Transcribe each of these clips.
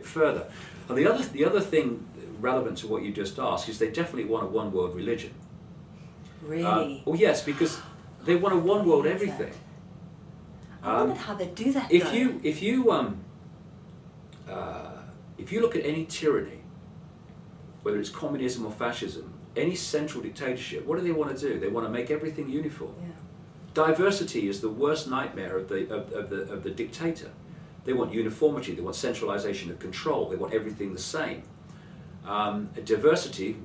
further. And the other thing relevant to what you just asked is they definitely want a one world religion. Really? Well, yes, because they want a one world everything. I wondered how they do that. If you look at any tyranny, whether it's communism or fascism, any central dictatorship, what do they want to do? They want to make everything uniform. Yeah. Diversity is the worst nightmare of the dictator. They want uniformity, they want centralization of control, they want everything the same. Diversity,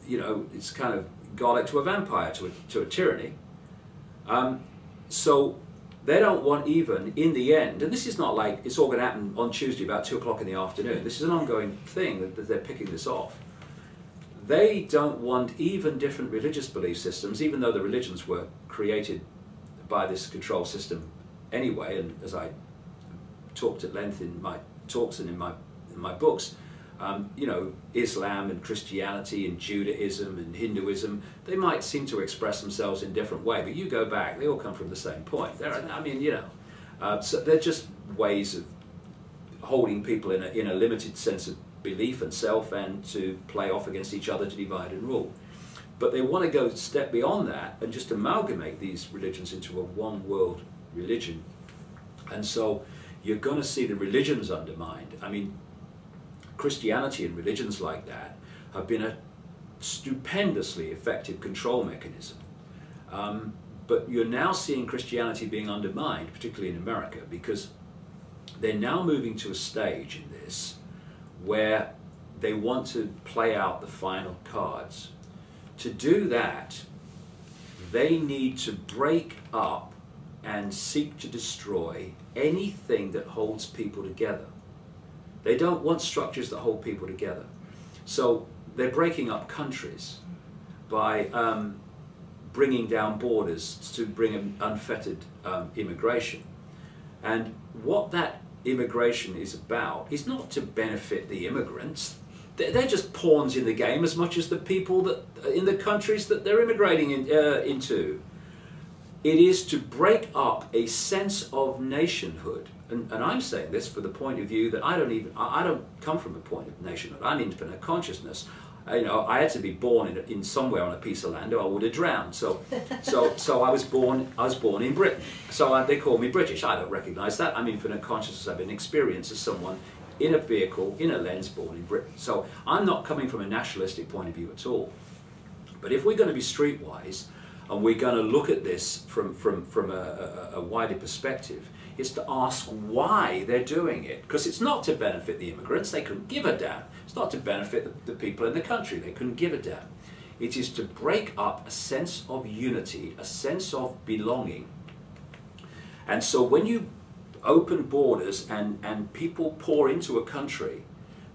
you know, it's kind of garlic to a vampire, to a tyranny. So they don't want, even in the end, and this is not like it's all going to happen on Tuesday about 2 o'clock in the afternoon. This is an ongoing thing that they're picking this off. They don't want even different religious belief systems, even though the religions were created by this control system anyway. And as I talked at length in my talks and in my books, you know, Islam and Christianity and Judaism and Hinduism, they might seem to express themselves in different ways, but you go back, they all come from the same point. I mean, you know, so they're just ways of holding people in a limited sense of belief and self, and to play off against each other to divide and rule. But they want to go a step beyond that and just amalgamate these religions into a one world religion. And so you're going to see the religions undermined. I mean, Christianity and religions like that have been a stupendously effective control mechanism. But you're now seeing Christianity being undermined, particularly in America, because they're now moving to a stage in this where they want to play out the final cards. To do that, they need to break up and seek to destroy anything that holds people together. They don't want structures that hold people together. So they're breaking up countries by bringing down borders to bring in unfettered immigration. And what that immigration is about is not to benefit the immigrants. They're just pawns in the game as much as the people that in the countries that they're immigrating into. It is to break up a sense of nationhood. And I'm saying this for the point of view that I don't come from a point of nationhood. I'm infinite consciousness. You know, I had to be born in somewhere on a piece of land, or I would have drowned. So I was born in Britain. So they call me British. I don't recognise that. I'm infinite consciousness. I've been experienced as someone in a vehicle, in a lens, born in Britain. So I'm not coming from a nationalistic point of view at all. But if we're going to be streetwise, and we're going to look at this from a wider perspective, is to ask why they're doing it. Because it's not to benefit the immigrants, they couldn't give a damn. It's not to benefit the people in the country, they couldn't give a damn. It is to break up a sense of unity, a sense of belonging. And so when you open borders and people pour into a country,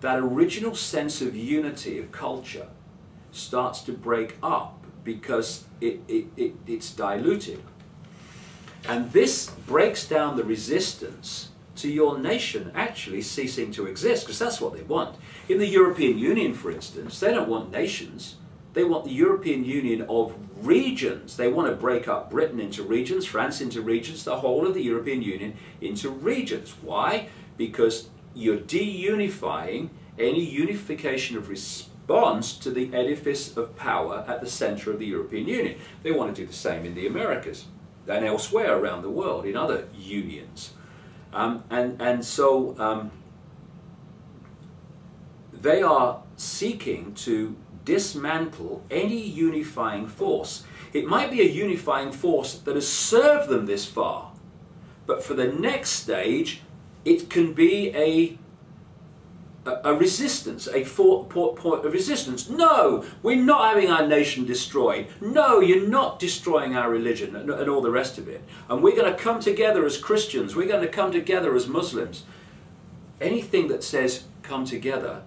that original sense of unity, of culture, starts to break up because it's diluted. And this breaks down the resistance to your nation actually ceasing to exist, because that's what they want. In the European Union, for instance, they don't want nations. They want the European Union of regions. They want to break up Britain into regions, France into regions, the whole of the European Union into regions. Why? Because you're de-unifying any unification of response to the edifice of power at the center of the European Union. They want to do the same in the Americas and elsewhere around the world, in other unions. So they are seeking to dismantle any unifying force. It might be a unifying force that has served them this far, but for the next stage, it can be a resistance, a point of resistance. No, we're not having our nation destroyed. No, you're not destroying our religion and all the rest of it. And we're going to come together as Christians. We're going to come together as Muslims. Anything that says come together,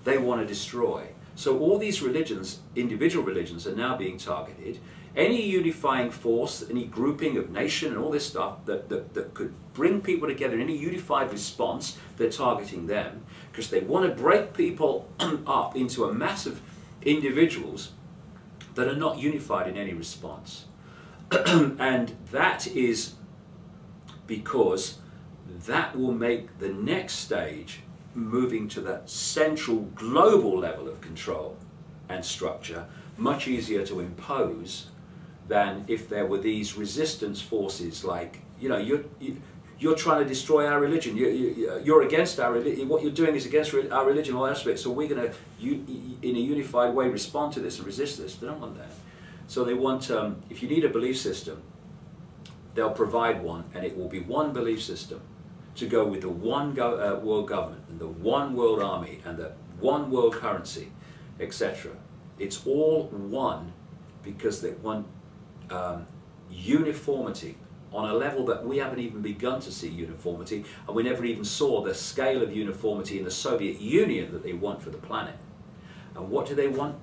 they want to destroy. So all these religions, individual religions, are now being targeted. Any unifying force, any grouping of nation and all this stuff that could bring people together in any unified response, they're targeting them, because they want to break people up into a mass of individuals that are not unified in any response. And that is because that will make the next stage, moving to that central global level of control and structure, much easier to impose than if there were these resistance forces like, you know, you're trying to destroy our religion, you're against our religion, what you're doing is against our religion, all aspects, so we're going to, in a unified way, respond to this and resist this. They don't want that. So they want, if you need a belief system, they'll provide one, and it will be one belief system to go with the one world government and the one world army and the one world currency, etc. It's all one because they want uniformity on a level that we haven't even begun to see uniformity, and we never even saw the scale of uniformity in the Soviet Union that they want for the planet. And what do they want?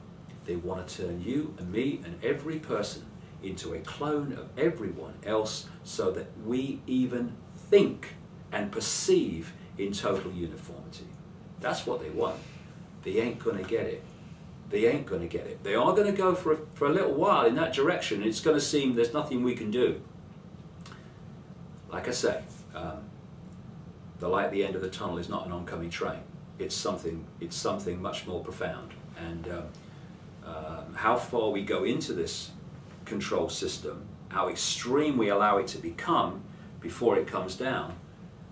They want to turn you and me and every person into a clone of everyone else so that we even think and perceive in total uniformity. That's what they want. They ain't going to get it. They ain't going to get it. They are going to go for a little while in that direction, and it's going to seem there's nothing we can do. Like I say, the light at the end of the tunnel is not an oncoming train. It's something much more profound. And how far we go into this control system, how extreme we allow it to become before it comes down,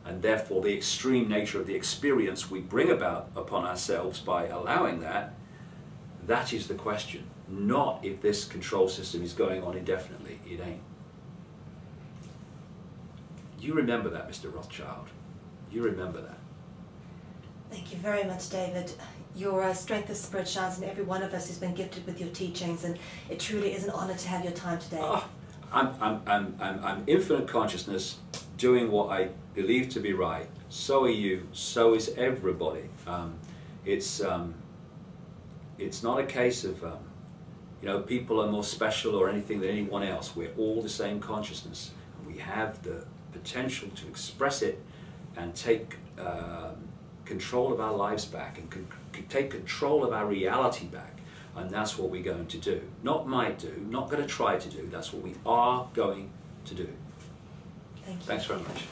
and therefore the extreme nature of the experience we bring about upon ourselves by allowing that, that is the question. Not if this control system is going on indefinitely. It ain't. You remember that, Mr. Rothschild. You remember that. Thank you very much, David. Your strength of spirit shines in every one of us who's been gifted with your teachings, and it truly is an honor to have your time today. Oh, I'm infinite consciousness doing what I believe to be right. So are you. So is everybody. It's not a case of you know, people are more special or anything than anyone else. We're all the same consciousness, and we have the potential to express it and take control of our lives back and take control of our reality back, and that's what we're going to do. Not might do, not going to try to do, that's what we are going to do. Thank you. Thanks very much.